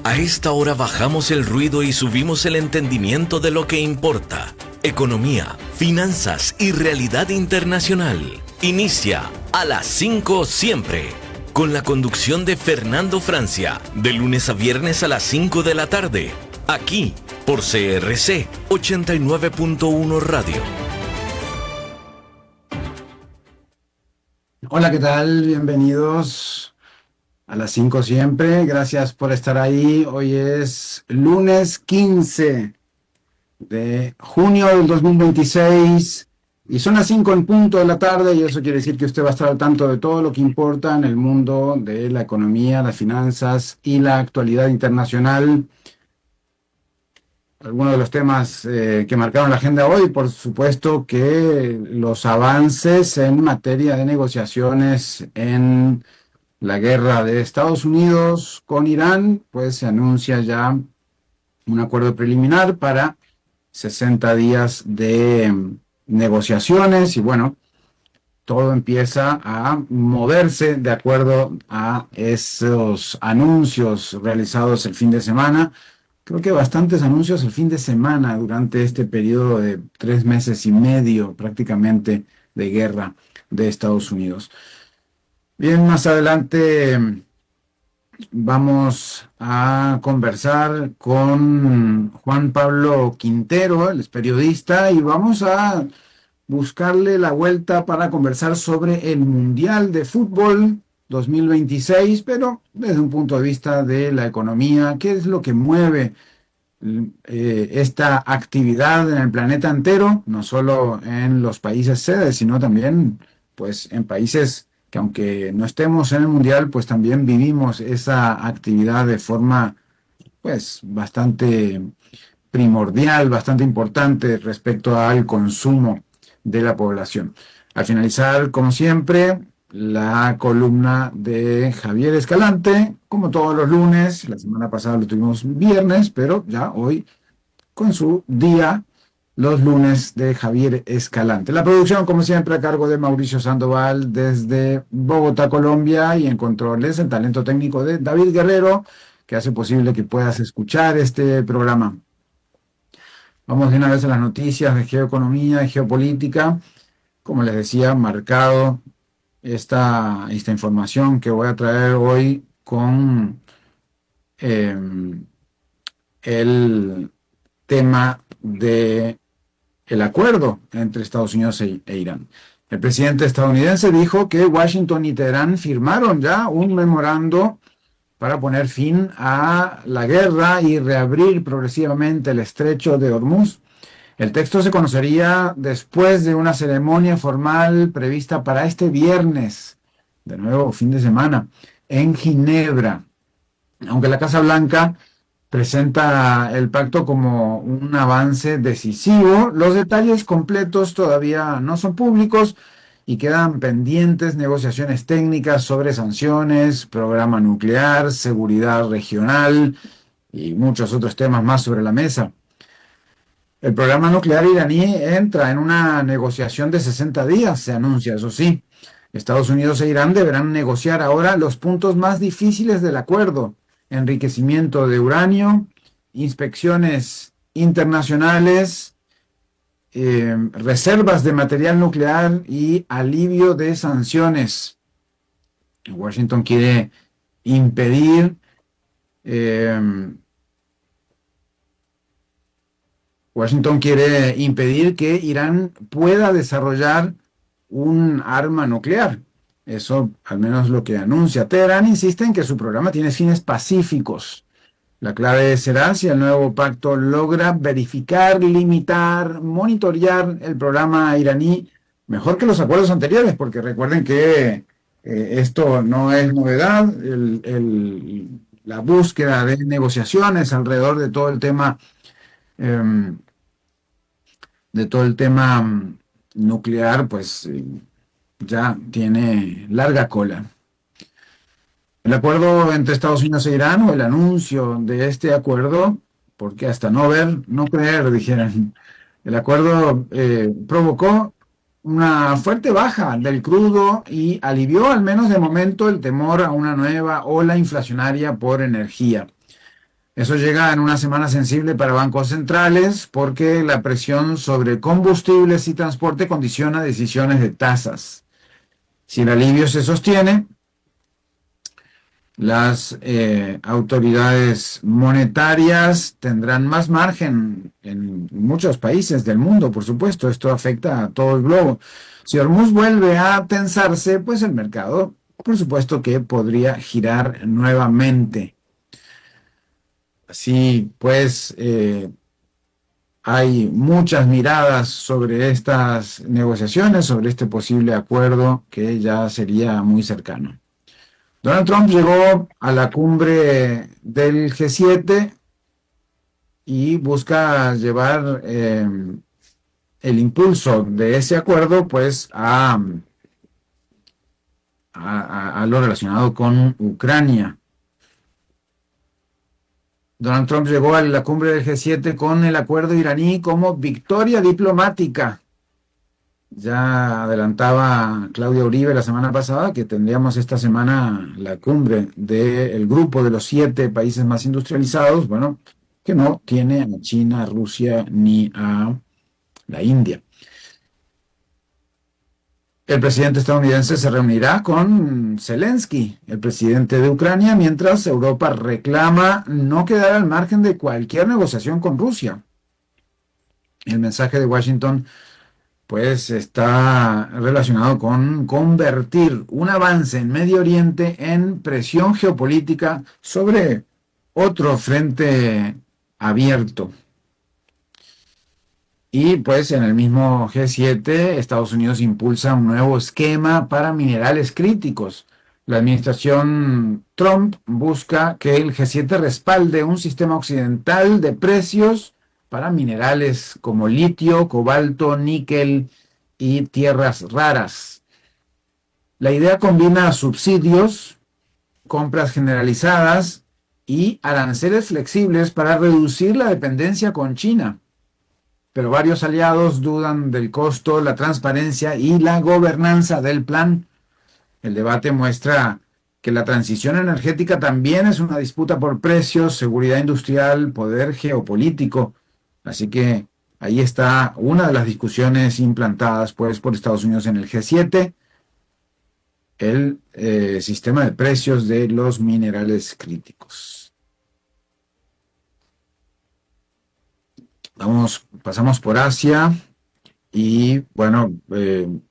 A esta hora bajamos el ruido y subimos el entendimiento de lo que importa. Economía, finanzas y realidad internacional. Inicia a las 5 siempre, con la conducción de Fernando Francia, de lunes a viernes a las 5 de la tarde, aquí por CRC 89.1 Radio. Hola, ¿qué tal? Bienvenidos a las 5 siempre. Gracias por estar ahí. Hoy es lunes 15 de junio del 2026 y son las 5 en punto de la tarde, y eso quiere decir que usted va a estar al tanto de todo lo que importa en el mundo de la economía, las finanzas y la actualidad internacional. Algunos de los temas que marcaron la agenda hoy, por supuesto que los avances en materia de negociaciones en la guerra de Estados Unidos con Irán, pues se anuncia ya un acuerdo preliminar para 60 días de negociaciones, y bueno, todo empieza a moverse de acuerdo a esos anuncios realizados el fin de semana. Creo que bastantes anuncios el fin de semana durante este periodo de 3 meses y medio prácticamente de guerra de Estados Unidos. Bien, más adelante vamos a conversar con Juan Pablo Quintero, él es periodista, y vamos a buscarle la vuelta para conversar sobre el Mundial de Fútbol 2026, pero desde un punto de vista de la economía. ¿Qué es lo que mueve esta actividad en el planeta entero? No solo en los países sedes, sino también pues en países que, aunque no estemos en el Mundial, pues también vivimos esa actividad de forma pues bastante primordial, bastante importante respecto al consumo de la población. Al finalizar, como siempre, la columna de Javier Escalante, como todos los lunes. La semana pasada lo tuvimos viernes, pero ya hoy con su día, los lunes de Javier Escalante. La producción, como siempre, a cargo de Mauricio Sandoval desde Bogotá, Colombia, y en controles el talento técnico de David Guerrero, que hace posible que puedas escuchar este programa. Vamos de una vez a las noticias de geoeconomía y geopolítica. Como les decía, marcado esta información que voy a traer hoy con el tema de el acuerdo entre Estados Unidos e Irán. El presidente estadounidense dijo que Washington y Teherán firmaron ya un memorando para poner fin a la guerra y reabrir progresivamente el estrecho de Hormuz. El texto se conocería después de una ceremonia formal prevista para este viernes, de nuevo fin de semana, en Ginebra. Aunque la Casa Blanca presenta el pacto como un avance decisivo, los detalles completos todavía no son públicos y quedan pendientes negociaciones técnicas sobre sanciones, programa nuclear, seguridad regional y muchos otros temas más sobre la mesa. El programa nuclear iraní entra en una negociación de 60 días, se anuncia, eso sí. Estados Unidos e Irán deberán negociar ahora los puntos más difíciles del acuerdo: enriquecimiento de uranio, inspecciones internacionales, reservas de material nuclear y alivio de sanciones. Washington quiere impedir que Irán pueda desarrollar un arma nuclear. Eso al menos lo que anuncia. Teherán insiste en que su programa tiene fines pacíficos. La clave será si el nuevo pacto logra verificar, limitar, monitorear el programa iraní mejor que los acuerdos anteriores, porque recuerden que esto no es novedad. La búsqueda de negociaciones alrededor de todo el tema nuclear, pues ya tiene larga cola. El acuerdo entre Estados Unidos e Irán, o el anuncio de este acuerdo, porque hasta no ver, no creer, dijeran, el acuerdo provocó una fuerte baja del crudo y alivió, al menos de momento, el temor a una nueva ola inflacionaria por energía. Eso llega en una semana sensible para bancos centrales porque la presión sobre combustibles y transporte condiciona decisiones de tasas. Si el alivio se sostiene, las autoridades monetarias tendrán más margen en muchos países del mundo, por supuesto. Esto afecta a todo el globo. Si Hormuz vuelve a tensarse, pues el mercado, por supuesto que podría girar nuevamente. Así pues, hay muchas miradas sobre estas negociaciones, sobre este posible acuerdo que ya sería muy cercano. Donald Trump llegó a la cumbre del G7 y busca llevar el impulso de ese acuerdo pues a lo relacionado con Ucrania. Donald Trump llegó a la cumbre del G7 con el acuerdo iraní como victoria diplomática. Ya adelantaba Claudia Uribe la semana pasada que tendríamos esta semana la cumbre del grupo de los 7 países más industrializados, bueno, que no tiene a China, a Rusia ni a la India. El presidente estadounidense se reunirá con Zelensky, el presidente de Ucrania, mientras Europa reclama no quedar al margen de cualquier negociación con Rusia. El mensaje de Washington pues está relacionado con convertir un avance en Medio Oriente en presión geopolítica sobre otro frente abierto. Y pues en el mismo G7, Estados Unidos impulsa un nuevo esquema para minerales críticos. La administración Trump busca que el G7 respalde un sistema occidental de precios para minerales como litio, cobalto, níquel y tierras raras. La idea combina subsidios, compras generalizadas y aranceles flexibles para reducir la dependencia con China. Pero varios aliados dudan del costo, la transparencia y la gobernanza del plan. El debate muestra que la transición energética también es una disputa por precios, seguridad industrial, poder geopolítico. Así que ahí está una de las discusiones implantadas pues, por Estados Unidos en el G7, el sistema de precios de los minerales críticos. Pasamos por Asia y bueno, en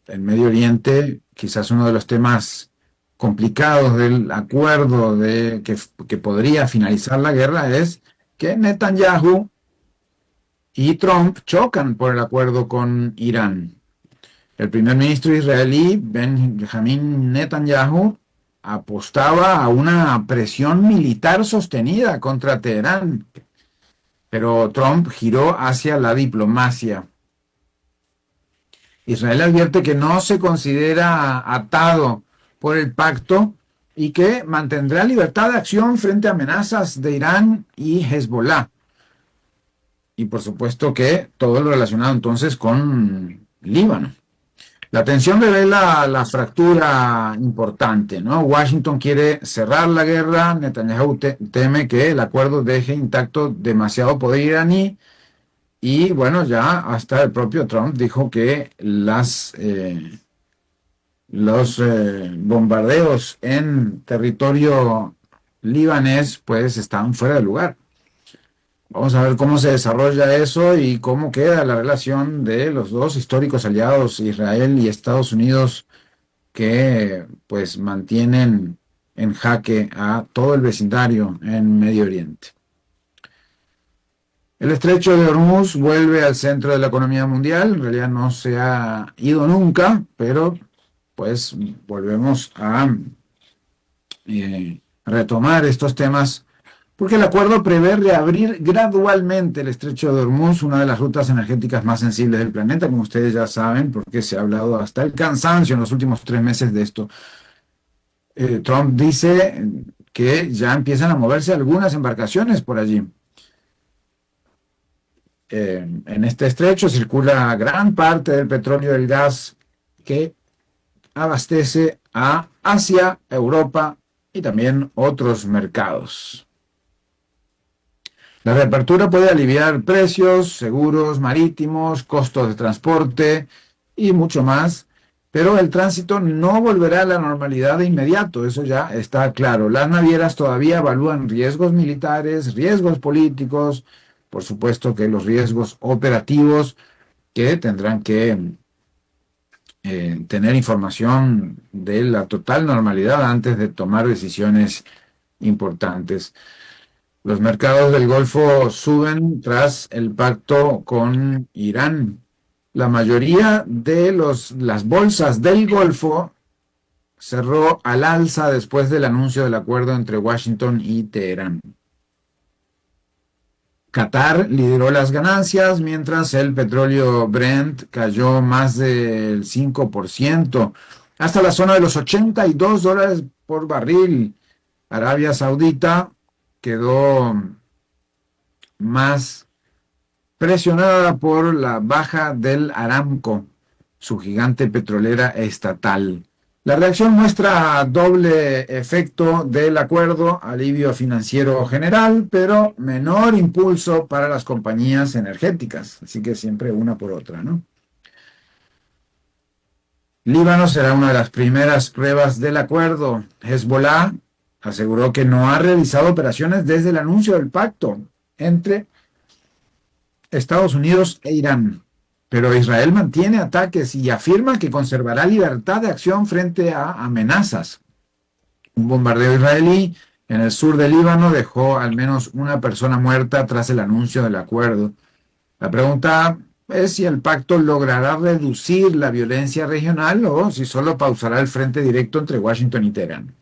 Medio Oriente quizás uno de los temas complicados del acuerdo que podría finalizar la guerra es que Netanyahu y Trump chocan por el acuerdo con Irán. El primer ministro israelí, Benjamin Netanyahu, apostaba a una presión militar sostenida contra Teherán, pero Trump giró hacia la diplomacia. Israel advierte que no se considera atado por el pacto y que mantendrá libertad de acción frente a amenazas de Irán y Hezbollah. Y por supuesto que todo lo relacionado entonces con Líbano. La tensión revela la fractura importante, ¿no? Washington quiere cerrar la guerra, Netanyahu teme que el acuerdo deje intacto demasiado poder iraní y bueno, ya hasta el propio Trump dijo que los bombardeos en territorio libanés pues están fuera de lugar. Vamos a ver cómo se desarrolla eso y cómo queda la relación de los dos históricos aliados, Israel y Estados Unidos, que pues mantienen en jaque a todo el vecindario en Medio Oriente. El estrecho de Hormuz vuelve al centro de la economía mundial, en realidad no se ha ido nunca, pero pues volvemos a retomar estos temas porque el acuerdo prevé reabrir gradualmente el estrecho de Hormuz, una de las rutas energéticas más sensibles del planeta, como ustedes ya saben, porque se ha hablado hasta el cansancio en los últimos 3 meses de esto. Trump dice que ya empiezan a moverse algunas embarcaciones por allí. En este estrecho circula gran parte del petróleo y del gas que abastece a Asia, Europa y también otros mercados. La reapertura puede aliviar precios, seguros marítimos, costos de transporte y mucho más, pero el tránsito no volverá a la normalidad de inmediato, eso ya está claro. Las navieras todavía evalúan riesgos militares, riesgos políticos, por supuesto que los riesgos operativos que tendrán que tener información de la total normalidad antes de tomar decisiones importantes. Los mercados del Golfo suben tras el pacto con Irán. La mayoría de las bolsas del Golfo cerró al alza después del anuncio del acuerdo entre Washington y Teherán. Qatar lideró las ganancias, mientras el petróleo Brent cayó más del 5%, hasta la zona de los $82 por barril. Arabia Saudita quedó más presionada por la baja del Aramco, su gigante petrolera estatal. La reacción muestra doble efecto del acuerdo: alivio financiero general, pero menor impulso para las compañías energéticas. Así que siempre una por otra, ¿no? Líbano será una de las primeras pruebas del acuerdo. Hezbollah aseguró que no ha realizado operaciones desde el anuncio del pacto entre Estados Unidos e Irán. Pero Israel mantiene ataques y afirma que conservará libertad de acción frente a amenazas. Un bombardeo israelí en el sur del Líbano dejó al menos una persona muerta tras el anuncio del acuerdo. La pregunta es si el pacto logrará reducir la violencia regional o si solo pausará el frente directo entre Washington y Teherán.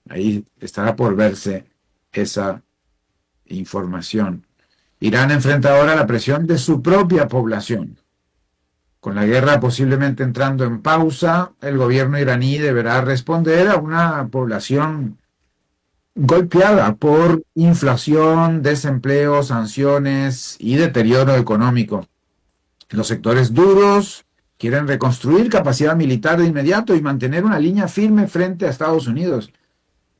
Ahí estará por verse esa información. Irán enfrenta ahora la presión de su propia población. Con la guerra posiblemente entrando en pausa, el gobierno iraní deberá responder a una población golpeada por inflación, desempleo, sanciones y deterioro económico. Los sectores duros quieren reconstruir capacidad militar de inmediato y mantener una línea firme frente a Estados Unidos.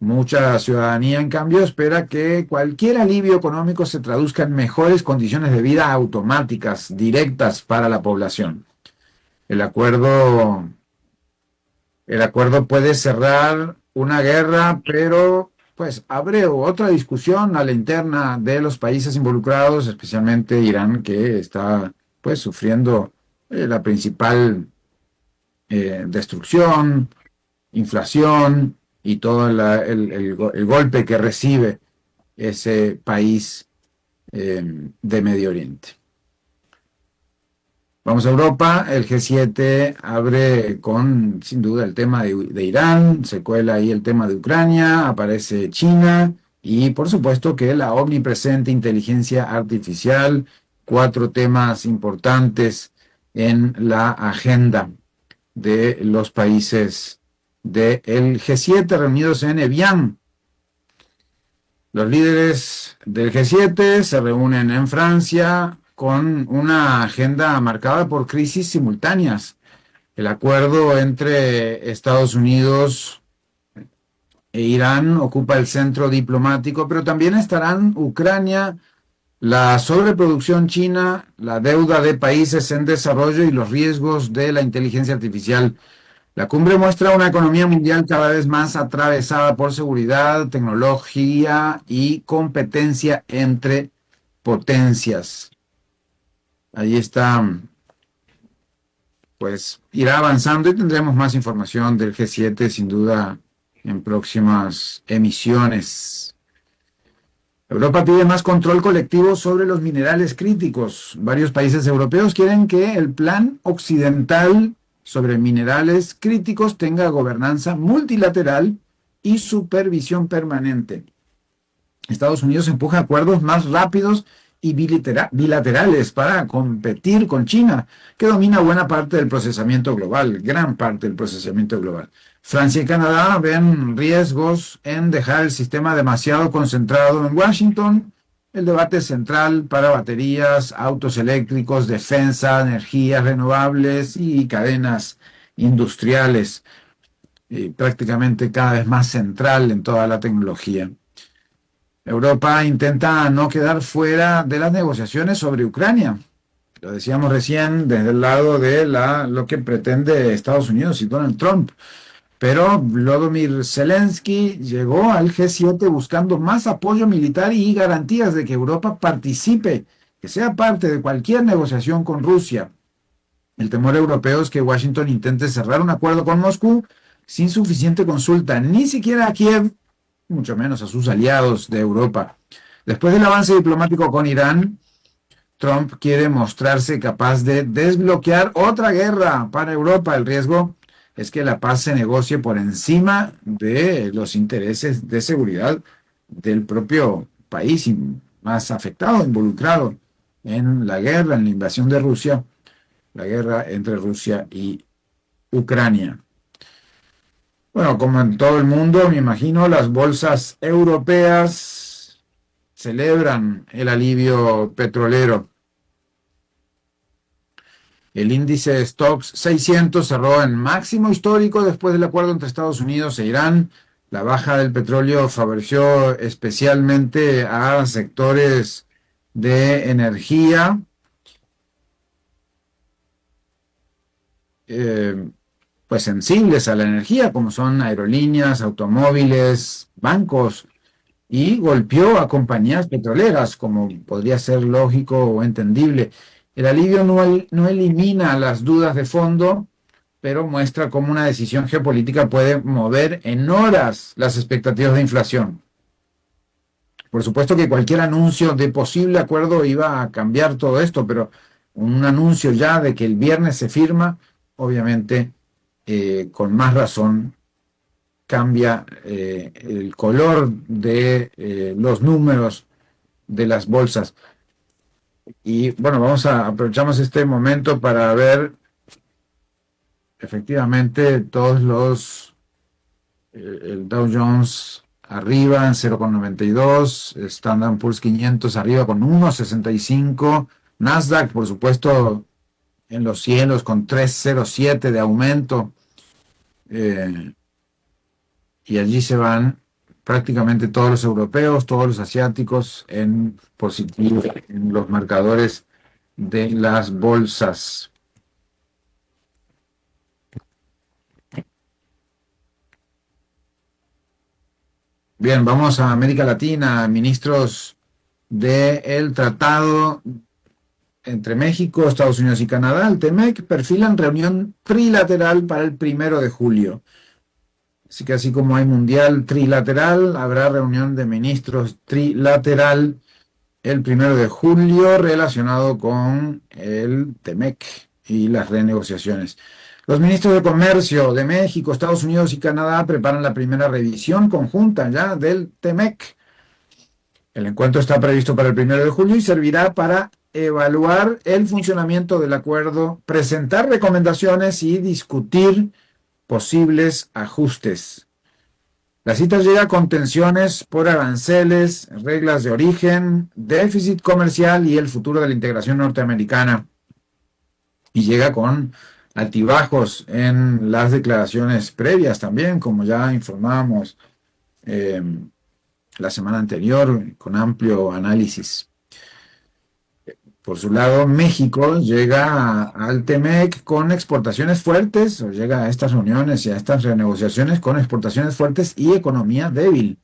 Mucha ciudadanía, en cambio, espera que cualquier alivio económico se traduzca en mejores condiciones de vida automáticas, directas para la población. El acuerdo puede cerrar una guerra, pero pues abre otra discusión a la interna de los países involucrados, especialmente Irán, que está pues sufriendo la principal destrucción, inflación y todo el golpe que recibe ese país de Medio Oriente. Vamos a Europa. El G7 abre con, sin duda, el tema de Irán, se cuela ahí el tema de Ucrania, aparece China y, por supuesto, que la omnipresente inteligencia artificial, 4 temas importantes en la agenda de los países del G7 reunidos en Evian. Los líderes del G7 se reúnen en Francia con una agenda marcada por crisis simultáneas. El acuerdo entre Estados Unidos e Irán ocupa el centro diplomático, pero también estarán Ucrania, la sobreproducción china, la deuda de países en desarrollo y los riesgos de la inteligencia artificial. La cumbre muestra una economía mundial cada vez más atravesada por seguridad, tecnología y competencia entre potencias. Ahí está, pues irá avanzando y tendremos más información del G7 sin duda en próximas emisiones. Europa pide más control colectivo sobre los minerales críticos. Varios países europeos quieren que el Plan Occidental sobre minerales críticos tenga gobernanza multilateral y supervisión permanente. Estados Unidos empuja acuerdos más rápidos y bilaterales para competir con China, que domina buena parte del procesamiento global, gran parte del procesamiento global. Francia y Canadá ven riesgos en dejar el sistema demasiado concentrado en Washington. El debate central para baterías, autos eléctricos, defensa, energías renovables y cadenas industriales, prácticamente cada vez más central en toda la tecnología. Europa intenta no quedar fuera de las negociaciones sobre Ucrania. Lo decíamos recién desde el lado de lo que pretende Estados Unidos y Donald Trump. Pero Volodymyr Zelensky llegó al G7 buscando más apoyo militar y garantías de que Europa participe, que sea parte de cualquier negociación con Rusia. El temor europeo es que Washington intente cerrar un acuerdo con Moscú sin suficiente consulta, ni siquiera a Kiev, mucho menos a sus aliados de Europa. Después del avance diplomático con Irán, Trump quiere mostrarse capaz de desbloquear otra guerra para Europa. El riesgo es que la paz se negocie por encima de los intereses de seguridad del propio país más afectado, involucrado en la guerra, en la invasión de Rusia, la guerra entre Rusia y Ucrania. Bueno, como en todo el mundo, me imagino, las bolsas europeas celebran el alivio petrolero. El índice Stocks 600 cerró en máximo histórico después del acuerdo entre Estados Unidos e Irán. La baja del petróleo favoreció especialmente a sectores de energía, pues sensibles a la energía, como son aerolíneas, automóviles, bancos, y golpeó a compañías petroleras, como podría ser lógico o entendible. El alivio no elimina las dudas de fondo, pero muestra cómo una decisión geopolítica puede mover en horas las expectativas de inflación. Por supuesto que cualquier anuncio de posible acuerdo iba a cambiar todo esto, pero un anuncio ya de que el viernes se firma, obviamente, con más razón, cambia el color de los números de las bolsas. Y bueno, aprovechamos este momento para ver efectivamente el Dow Jones arriba en 0,92, Standard Poor's 500 arriba con 1,65, Nasdaq por supuesto en los cielos con 3,07 de aumento, y allí se van prácticamente todos los europeos, todos los asiáticos en positivo en los marcadores de las bolsas. Bien, vamos a América Latina. Ministros del Tratado entre México, Estados Unidos y Canadá, el TEMEC, perfilan reunión trilateral para el 1 de julio. Así que así como hay mundial trilateral, habrá reunión de ministros trilateral el 1 de julio relacionado con el TEMEC y las renegociaciones. Los ministros de Comercio de México, Estados Unidos y Canadá preparan la primera revisión conjunta ya del TEMEC. El encuentro está previsto para el 1 de julio y servirá para evaluar el funcionamiento del acuerdo, presentar recomendaciones y discutir posibles ajustes. La cita llega con tensiones por aranceles, reglas de origen, déficit comercial y el futuro de la integración norteamericana. Y llega con altibajos en las declaraciones previas también, como ya informábamos la semana anterior, con amplio análisis. Por su lado, México llega al TEMEC con exportaciones fuertes, o llega a estas reuniones y a estas renegociaciones con exportaciones fuertes y economía débil.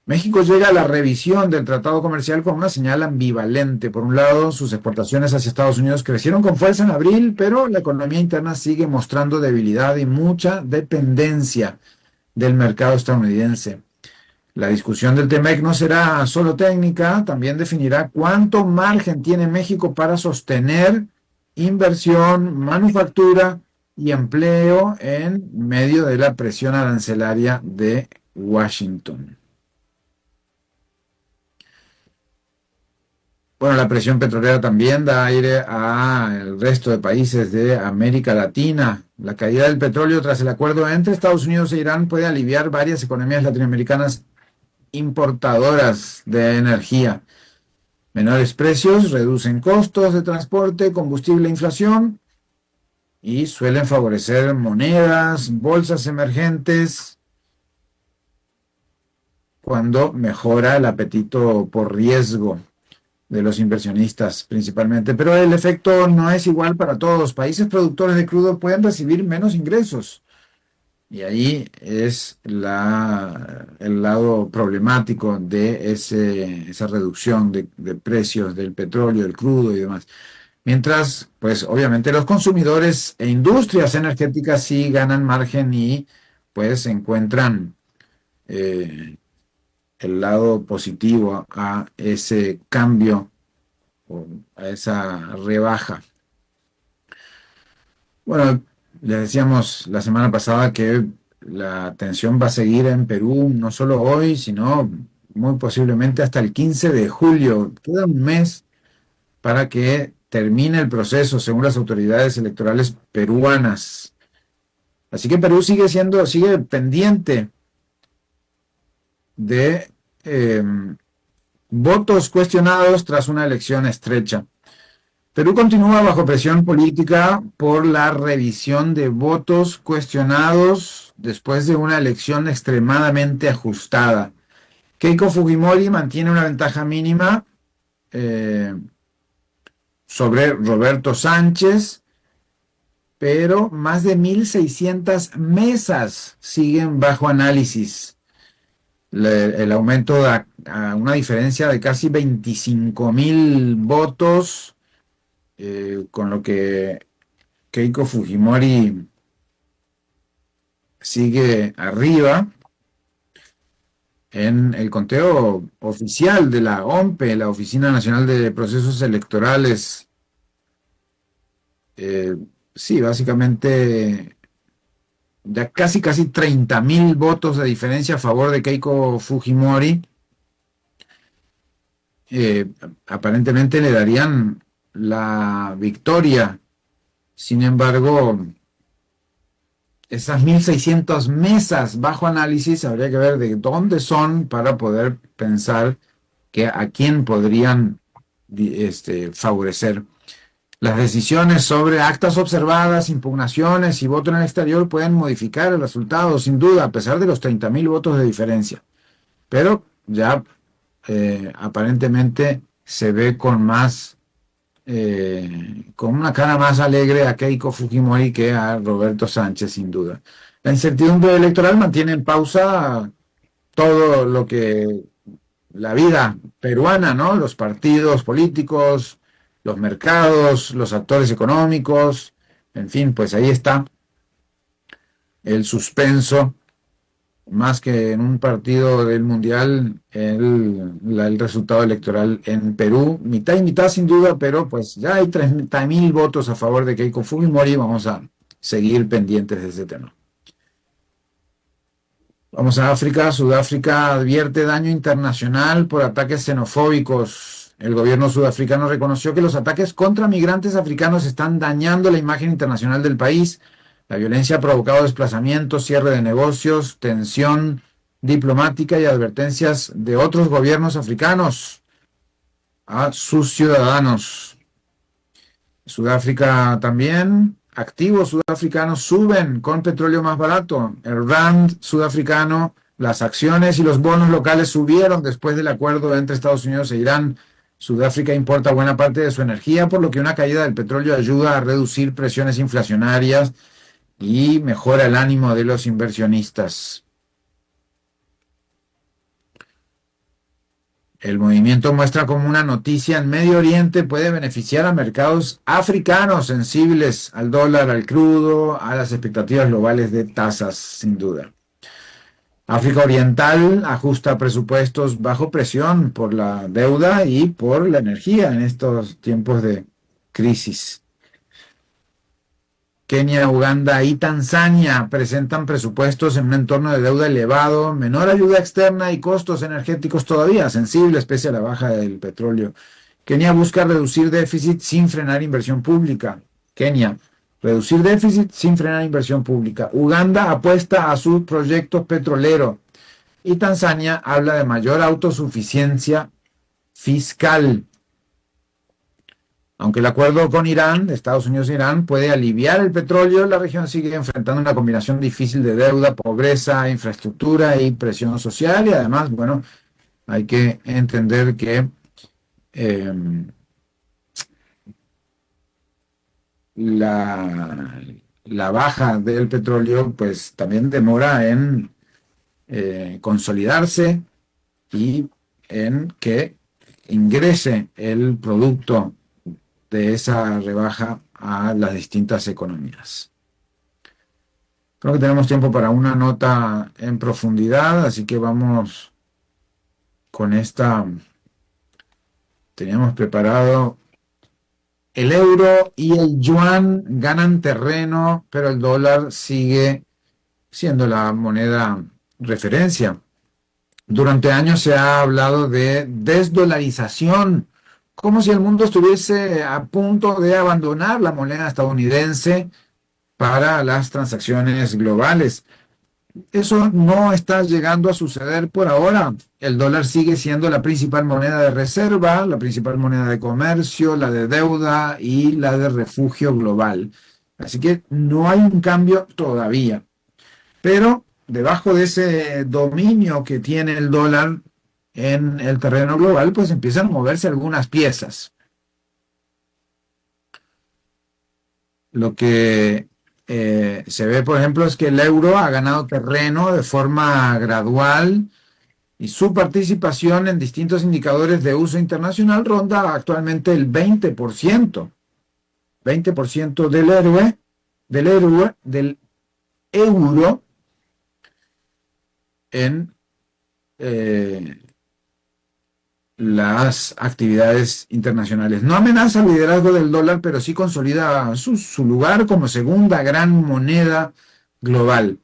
México llega a la revisión del tratado comercial con una señal ambivalente. Por un lado, sus exportaciones hacia Estados Unidos crecieron con fuerza en abril, pero la economía interna sigue mostrando debilidad y mucha dependencia del mercado estadounidense. La discusión del TEMEC no será solo técnica, también definirá cuánto margen tiene México para sostener inversión, manufactura y empleo en medio de la presión arancelaria de Washington. Bueno, la presión petrolera también da aire al resto de países de América Latina. La caída del petróleo tras el acuerdo entre Estados Unidos e Irán puede aliviar varias economías latinoamericanas importadoras de energía. Menores precios reducen costos de transporte, combustible e inflación y suelen favorecer monedas, bolsas emergentes cuando mejora el apetito por riesgo de los inversionistas principalmente. Pero el efecto no es igual para todos. Países productores de crudo pueden recibir menos ingresos. Y ahí es el lado problemático de esa reducción de precios del petróleo, del crudo y demás. Mientras, pues obviamente los consumidores e industrias energéticas sí ganan margen y pues encuentran el lado positivo a ese cambio o a esa rebaja. Bueno, les decíamos la semana pasada que la tensión va a seguir en Perú, no solo hoy, sino muy posiblemente hasta el 15 de julio. Queda un mes para que termine el proceso según las autoridades electorales peruanas. Así que Perú sigue pendiente de votos cuestionados tras una elección estrecha. Perú continúa bajo presión política por la revisión de votos cuestionados después de una elección extremadamente ajustada. Keiko Fujimori mantiene una ventaja mínima sobre Roberto Sánchez, pero más de 1.600 mesas siguen bajo análisis. El aumento a una diferencia de casi 25.000 votos, con lo que Keiko Fujimori sigue arriba en el conteo oficial de la OMPE, la Oficina Nacional de Procesos Electorales. Sí, básicamente ya casi 30.000 votos de diferencia a favor de Keiko Fujimori. Aparentemente le darían la victoria. Sin embargo, esas 1.600 mesas bajo análisis habría que ver de dónde son para poder pensar que a quién podrían favorecer. Las decisiones sobre actas observadas, impugnaciones y voto en el exterior pueden modificar el resultado, sin duda, a pesar de los 30.000 votos de diferencia. Pero ya aparentemente se ve con una cara más alegre a Keiko Fujimori que a Roberto Sánchez, sin duda. La incertidumbre electoral mantiene en pausa todo lo que la vida peruana, ¿no? Los partidos políticos, los mercados, los actores económicos, en fin, pues ahí está el suspenso, más que en un partido del Mundial, el resultado electoral en Perú, mitad y mitad sin duda, pero pues ya hay 30.000 votos a favor de Keiko Fujimori, vamos a seguir pendientes de ese tema. Vamos a África. Sudáfrica advierte daño internacional por ataques xenofóbicos. El gobierno sudafricano reconoció que los ataques contra migrantes africanos están dañando la imagen internacional del país. La violencia ha provocado desplazamientos, cierre de negocios, tensión diplomática y advertencias de otros gobiernos africanos a sus ciudadanos. Sudáfrica también. Activos sudafricanos suben con petróleo más barato. El rand sudafricano, las acciones y los bonos locales subieron después del acuerdo entre Estados Unidos e Irán. Sudáfrica importa buena parte de su energía, por lo que una caída del petróleo ayuda a reducir presiones inflacionarias y mejora el ánimo de los inversionistas. El movimiento muestra cómo una noticia en Medio Oriente puede beneficiar a mercados africanos sensibles al dólar, al crudo, a las expectativas globales de tasas, sin duda. África Oriental ajusta presupuestos bajo presión por la deuda y por la energía en estos tiempos de crisis. Kenia, Uganda y Tanzania presentan presupuestos en un entorno de deuda elevado, menor ayuda externa y costos energéticos todavía sensibles pese a la baja del petróleo. Kenia busca reducir déficit sin frenar inversión pública. Kenia, reducir déficit sin frenar inversión pública. Uganda apuesta a su proyecto petrolero. Y Tanzania habla de mayor autosuficiencia fiscal. Aunque el acuerdo con Irán, de Estados Unidos e Irán, puede aliviar el petróleo, la región sigue enfrentando una combinación difícil de deuda, pobreza, infraestructura y presión social. Y además, bueno, hay que entender que eh, la, la baja del petróleo pues también demora en consolidarse y en que ingrese el producto de esa rebaja a las distintas economías. Creo que tenemos tiempo para una nota en profundidad, así que vamos con esta. Teníamos preparado el euro y el yuan ganan terreno, pero el dólar sigue siendo la moneda referencia. Durante años se ha hablado de desdolarización, como si el mundo estuviese a punto de abandonar la moneda estadounidense para las transacciones globales. Eso no está llegando a suceder por ahora. El dólar sigue siendo la principal moneda de reserva, la principal moneda de comercio, la de deuda y la de refugio global. Así que no hay un cambio todavía. Pero debajo de ese dominio que tiene el dólar en el terreno global, pues empiezan a moverse algunas piezas. Lo que se ve, por ejemplo, es que el euro ha ganado terreno de forma gradual y su participación en distintos indicadores de uso internacional ronda actualmente el 20%. 20% del euro en las actividades internacionales. No amenaza el liderazgo del dólar, pero sí consolida su lugar como segunda gran moneda global.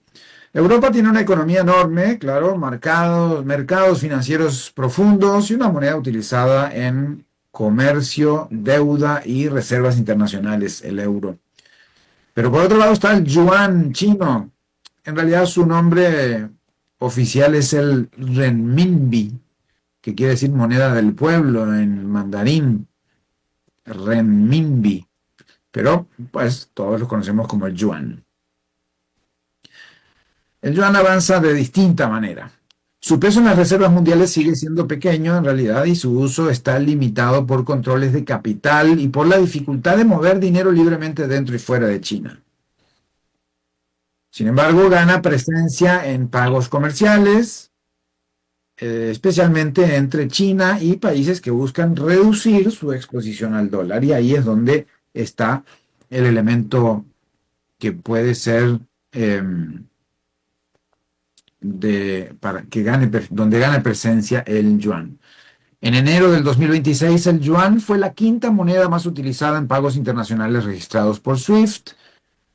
Europa tiene una economía enorme, claro, mercados financieros profundos y una moneda utilizada en comercio, deuda y reservas internacionales, el euro. Pero por otro lado está el yuan chino. En realidad su nombre oficial es el renminbi, que quiere decir moneda del pueblo en mandarín, renminbi, pero pues todos lo conocemos como el yuan. El yuan avanza de distinta manera. Su peso en las reservas mundiales sigue siendo pequeño en realidad y su uso está limitado por controles de capital y por la dificultad de mover dinero libremente dentro y fuera de China. Sin embargo, gana presencia en pagos comerciales, especialmente entre China y países que buscan reducir su exposición al dólar. Y ahí es donde está el elemento que puede ser donde gane presencia el yuan. En enero del 2026, el yuan fue la quinta moneda más utilizada en pagos internacionales registrados por SWIFT,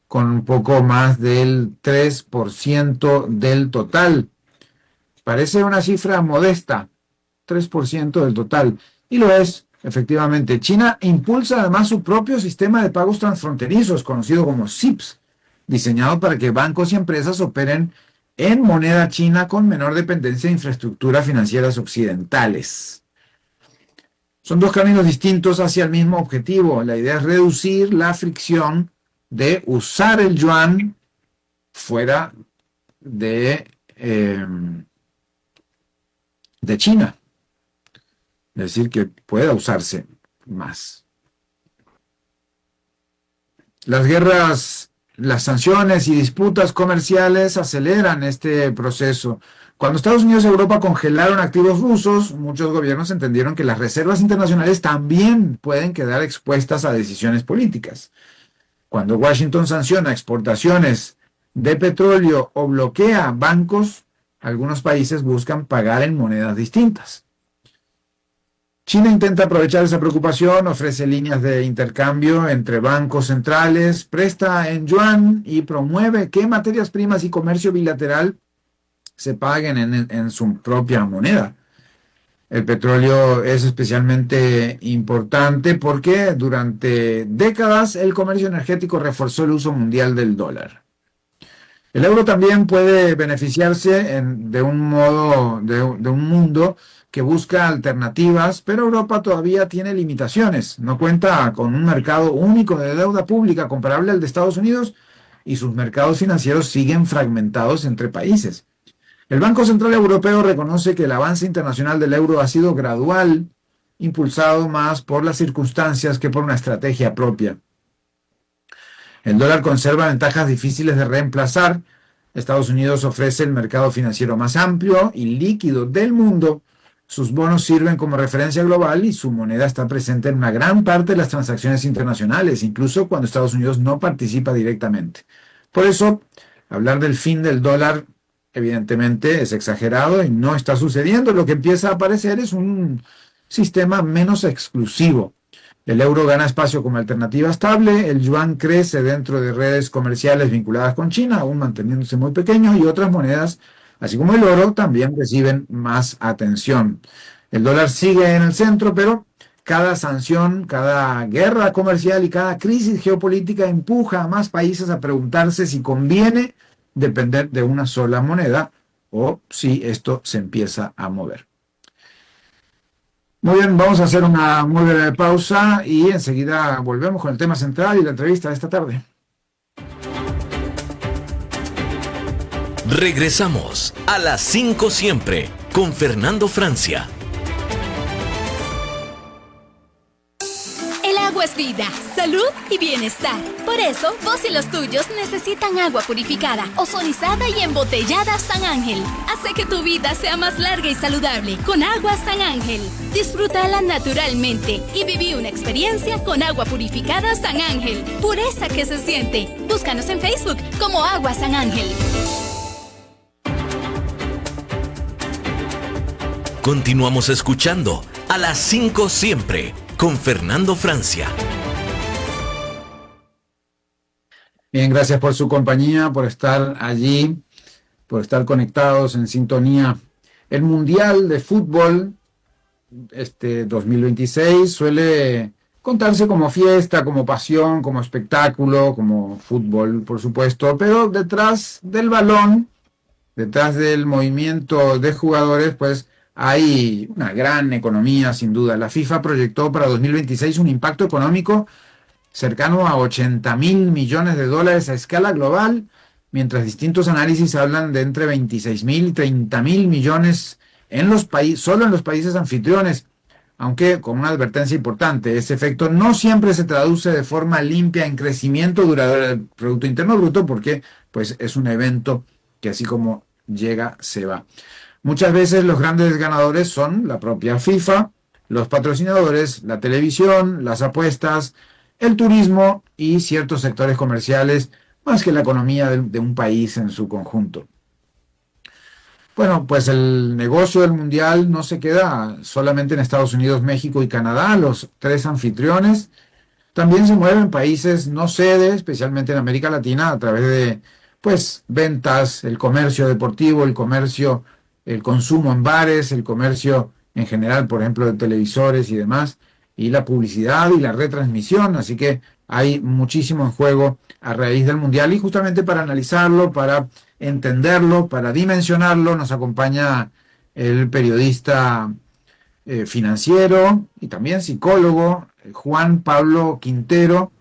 con un poco más del 3% del total. Parece una cifra modesta, 3% del total, y lo es, efectivamente. China impulsa además su propio sistema de pagos transfronterizos, conocido como CIPS, diseñado para que bancos y empresas operen en moneda china con menor dependencia de infraestructuras financieras occidentales. Son dos caminos distintos hacia el mismo objetivo. La idea es reducir la fricción de usar el yuan fuera de China. Es decir, que pueda usarse más. Las guerras, las sanciones y disputas comerciales aceleran este proceso. Cuando Estados Unidos y Europa congelaron activos rusos, muchos gobiernos entendieron que las reservas internacionales también pueden quedar expuestas a decisiones políticas. Cuando Washington sanciona exportaciones de petróleo o bloquea bancos, algunos países buscan pagar en monedas distintas. China intenta aprovechar esa preocupación, ofrece líneas de intercambio entre bancos centrales, presta en yuan y promueve que materias primas y comercio bilateral se paguen en su propia moneda. El petróleo es especialmente importante porque durante décadas el comercio energético reforzó el uso mundial del dólar. El euro también puede beneficiarse de un mundo que busca alternativas, pero Europa todavía tiene limitaciones. No cuenta con un mercado único de deuda pública comparable al de Estados Unidos y sus mercados financieros siguen fragmentados entre países. El Banco Central Europeo reconoce que el avance internacional del euro ha sido gradual, impulsado más por las circunstancias que por una estrategia propia. El dólar conserva ventajas difíciles de reemplazar. Estados Unidos ofrece el mercado financiero más amplio y líquido del mundo. Sus bonos sirven como referencia global y su moneda está presente en una gran parte de las transacciones internacionales, incluso cuando Estados Unidos no participa directamente. Por eso, hablar del fin del dólar evidentemente es exagerado y no está sucediendo. Lo que empieza a aparecer es un sistema menos exclusivo. El euro gana espacio como alternativa estable, el yuan crece dentro de redes comerciales vinculadas con China, aún manteniéndose muy pequeño, y otras monedas, así como el oro, también reciben más atención. El dólar sigue en el centro, pero cada sanción, cada guerra comercial y cada crisis geopolítica empuja a más países a preguntarse si conviene depender de una sola moneda o si esto se empieza a mover. Muy bien, vamos a hacer una muy breve pausa y enseguida volvemos con el tema central y la entrevista de esta tarde. Regresamos a las 5 siempre con Fernando Francia. El agua es vida, salud y bienestar. Por eso, vos y los tuyos necesitan agua purificada, ozonizada y embotellada San Ángel. Hace que tu vida sea más larga y saludable con agua San Ángel. Disfrútala naturalmente y viví una experiencia con agua purificada San Ángel. Pureza que se siente. Búscanos en Facebook como Agua San Ángel. Continuamos escuchando a las 5 siempre con Fernando Francia. Bien, gracias por su compañía, por estar allí, por estar conectados en sintonía. El Mundial de Fútbol 2026 suele contarse como fiesta, como pasión, como espectáculo, como fútbol, por supuesto, pero detrás del balón, detrás del movimiento de jugadores, pues hay una gran economía, sin duda. La FIFA proyectó para 2026 un impacto económico cercano a 80.000 millones de dólares a escala global, mientras distintos análisis hablan de entre 26.000 y 30.000 millones solo en los países anfitriones, aunque con una advertencia importante: ese efecto no siempre se traduce de forma limpia en crecimiento duradero del Producto Interno Bruto, porque pues es un evento que así como llega, se va. Muchas veces los grandes ganadores son la propia FIFA, los patrocinadores, la televisión, las apuestas, el turismo y ciertos sectores comerciales, más que la economía de un país en su conjunto. Bueno, pues el negocio del Mundial no se queda solamente en Estados Unidos, México y Canadá, los tres anfitriones. También se mueven en países no sede, especialmente en América Latina, a través de pues ventas, el comercio deportivo, el consumo en bares, el comercio en general, por ejemplo, de televisores y demás, y la publicidad y la retransmisión. Así que hay muchísimo en juego a raíz del Mundial, y justamente para analizarlo, para entenderlo, para dimensionarlo, nos acompaña el periodista financiero y también psicólogo Juan Pablo Quintero,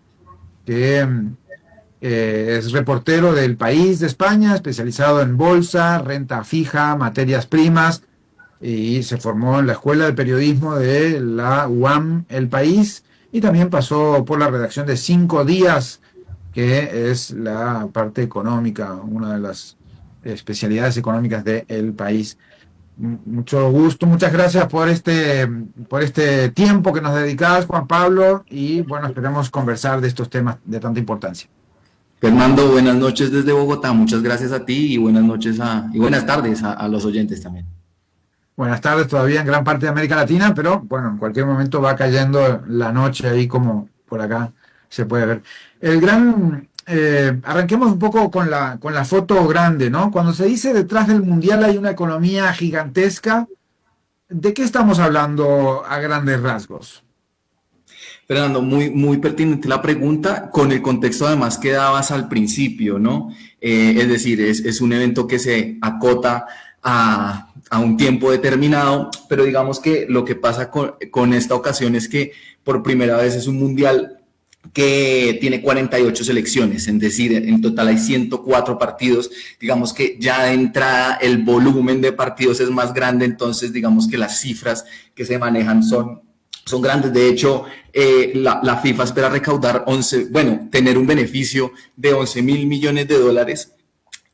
que es reportero del País de España, especializado en bolsa, renta fija, materias primas, y se formó en la Escuela de Periodismo de la UAM El País, y también pasó por la redacción de 5 Días, que es la parte económica, una de las especialidades económicas de El País. Mucho gusto, muchas gracias por este tiempo que nos dedicás, Juan Pablo, y bueno, esperemos conversar de estos temas de tanta importancia. Fernando, buenas noches desde Bogotá, muchas gracias a ti y buenas noches y buenas tardes a los oyentes también. Buenas tardes todavía en gran parte de América Latina, pero bueno, en cualquier momento va cayendo la noche ahí, como por acá se puede ver. Arranquemos un poco con la foto grande, ¿no? Cuando se dice detrás del Mundial hay una economía gigantesca, ¿de qué estamos hablando a grandes rasgos? Fernando, muy, muy pertinente la pregunta, con el contexto además que dabas al principio, ¿no? Es decir, es un evento que se acota a un tiempo determinado, pero digamos que lo que pasa con esta ocasión es que por primera vez es un mundial que tiene 48 selecciones, es decir, en total hay 104 partidos, digamos que ya de entrada el volumen de partidos es más grande, entonces digamos que las cifras que se manejan son grandes. De hecho, la FIFA espera recaudar tener un beneficio de 11.000 millones de dólares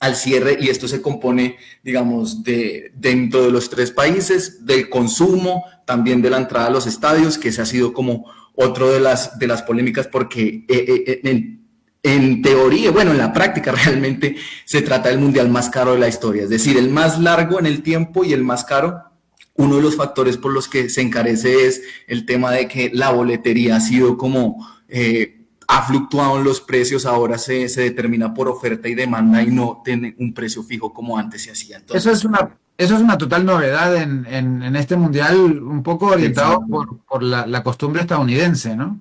al cierre, y esto se compone, digamos, dentro de los 3 países, del consumo, también de la entrada a los estadios, que ese ha sido como otro de las polémicas, porque en teoría, en la práctica realmente se trata del mundial más caro de la historia, es decir, el más largo en el tiempo y el más caro. Uno de los factores por los que se encarece es el tema de que la boletería ha sido como... ha fluctuado en los precios, ahora se determina por oferta y demanda y no tiene un precio fijo como antes se hacía. Entonces, eso es una total novedad en este mundial, un poco orientado por la costumbre estadounidense, ¿no?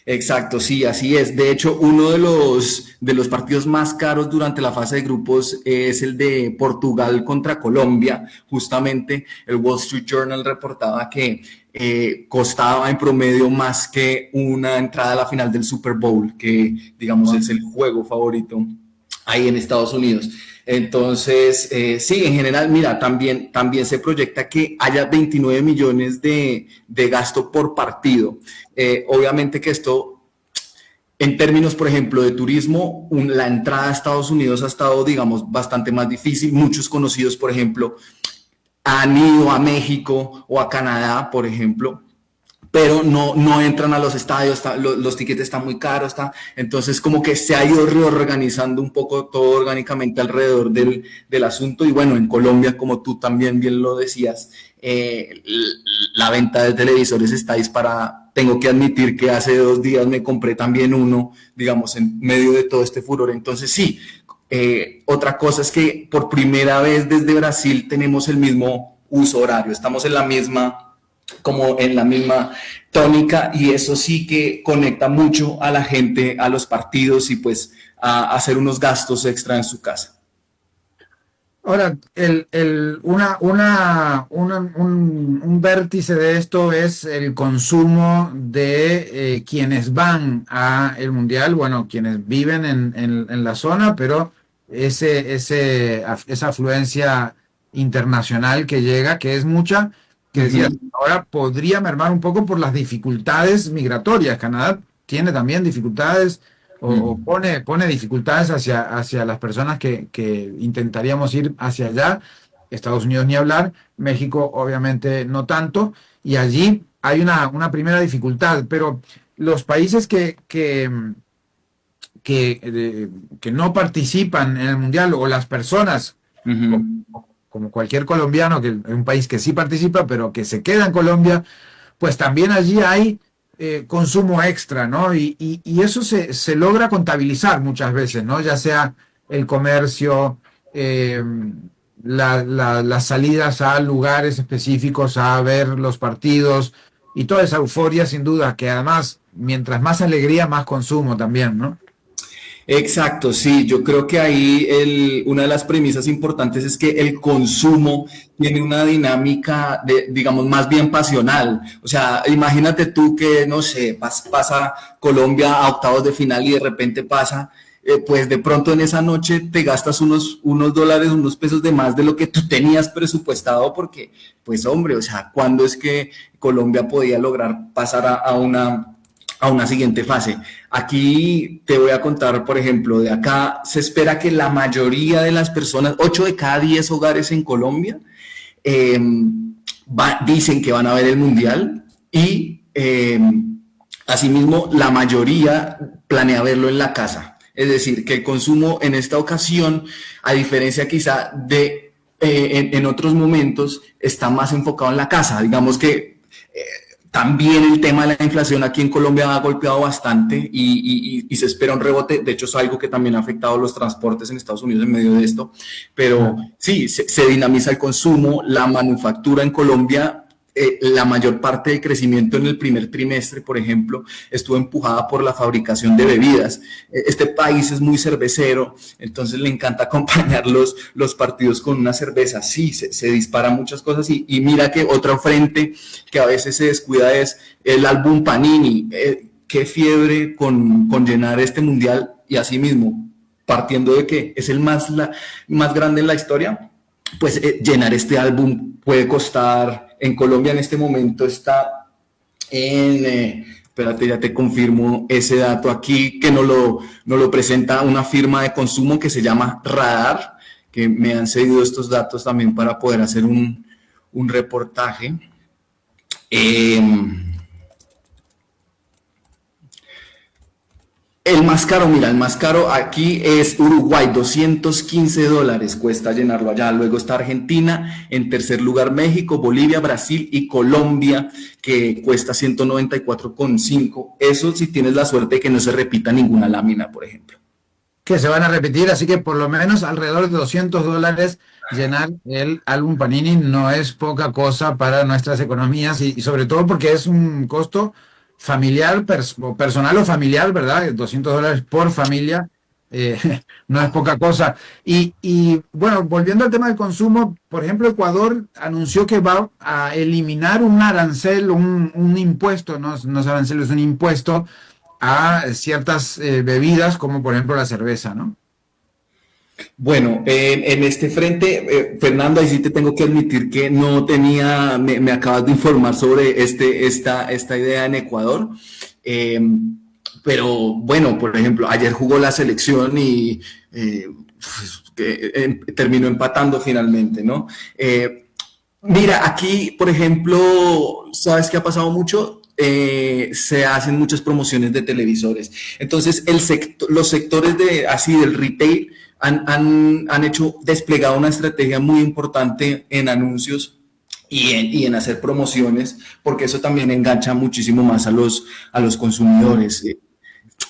Exacto, sí, así es. De hecho, uno de los partidos más caros durante la fase de grupos es el de Portugal contra Colombia. Justamente el Wall Street Journal reportaba que costaba en promedio más que una entrada a la final del Super Bowl, que digamos es el juego favorito ahí en Estados Unidos. Entonces, sí, en general, mira, también se proyecta que haya 29 millones de gasto por partido. Obviamente que esto, en términos, por ejemplo, de turismo, la entrada a Estados Unidos ha estado, digamos, bastante más difícil. Muchos conocidos, por ejemplo, han ido a México o a Canadá, por ejemplo, pero no entran a los estadios, los tickets están muy caros, entonces como que se ha ido reorganizando un poco todo orgánicamente alrededor del asunto. Y bueno, en Colombia, como tú también bien lo decías, la venta de televisores está disparada. Tengo que admitir que hace 2 días me compré también uno, digamos, en medio de todo este furor. Entonces sí, otra cosa es que por primera vez desde Brasil tenemos el mismo uso horario, estamos en la misma tónica, y eso sí que conecta mucho a la gente, a los partidos, y pues a hacer unos gastos extra en su casa. Ahora, un vértice de esto es el consumo de quienes van a el mundial, quienes viven en la zona, pero esa afluencia internacional que llega, que es mucha, que decía, ahora podría mermar un poco por las dificultades migratorias. Canadá tiene también dificultades o pone dificultades hacia las personas que intentaríamos ir hacia allá. Estados Unidos ni hablar, México obviamente no tanto, y allí hay una primera dificultad, pero los países que no participan en el mundial, o las personas como cualquier colombiano, que es un país que sí participa, pero que se queda en Colombia, pues también allí hay consumo extra, ¿no? Y eso se logra contabilizar muchas veces, ¿no? Ya sea el comercio, las salidas a lugares específicos a ver los partidos, y toda esa euforia, sin duda, que además, mientras más alegría, más consumo también, ¿no? Exacto, sí, yo creo que ahí una de las premisas importantes es que el consumo tiene una dinámica digamos, más bien pasional. O sea, imagínate tú que, no sé, pasa Colombia a octavos de final y de repente pasa, pues de pronto en esa noche te gastas unos dólares, unos pesos de más de lo que tú tenías presupuestado, porque, pues hombre, o sea, ¿cuándo es que Colombia podía lograr pasar a una siguiente fase? Aquí te voy a contar, por ejemplo, de acá se espera que la mayoría de las personas, 8 de cada 10 hogares en Colombia, dicen que van a ver el mundial, y asimismo la mayoría planea verlo en la casa. Es decir, que el consumo en esta ocasión, a diferencia quizá de en otros momentos, está más enfocado en la casa. Digamos que también el tema de la inflación aquí en Colombia ha golpeado bastante, y se espera un rebote. De hecho, es algo que también ha afectado los transportes en Estados Unidos en medio de esto. Pero sí, se dinamiza el consumo. La manufactura en Colombia la mayor parte del crecimiento en el primer trimestre, por ejemplo, estuvo empujada por la fabricación de bebidas. Este país es muy cervecero, entonces le encanta acompañar los partidos con una cerveza. Sí, se disparan muchas cosas y mira que otro frente que a veces se descuida es el álbum Panini. Qué fiebre con llenar este mundial y así mismo, partiendo de que es el más grande en la historia, pues llenar este álbum puede costar, en Colombia en este momento está en, espérate, ya te confirmo ese dato aquí, que nos lo presenta una firma de consumo que se llama Radar, que me han cedido estos datos también para poder hacer un reportaje. El más caro, mira, el más caro aquí es Uruguay, $215 cuesta llenarlo allá. Luego está Argentina, en tercer lugar México, Bolivia, Brasil y Colombia, que cuesta $194,5. Eso si tienes la suerte de que no se repita ninguna lámina, por ejemplo. Que se van a repetir, así que por lo menos alrededor de $200 llenar el álbum Panini no es poca cosa para nuestras economías y sobre todo porque es un costo familiar, personal o familiar, ¿verdad? $200 por familia, no es poca cosa. Y bueno, volviendo al tema del consumo, por ejemplo, Ecuador anunció que va a eliminar un arancel, un impuesto, no es arancel, es un impuesto a ciertas bebidas, como por ejemplo la cerveza, ¿no? Bueno, en este frente, Fernando, ahí sí te tengo que admitir que no tenía, me acabas de informar sobre esta idea en Ecuador, pero bueno, por ejemplo, ayer jugó la selección y terminó empatando finalmente, ¿no? Mira, aquí, por ejemplo, ¿sabes qué ha pasado mucho? Se hacen muchas promociones de televisores. Entonces, los sectores del retail han desplegado una estrategia muy importante en anuncios y en hacer promociones, porque eso también engancha muchísimo más a los consumidores,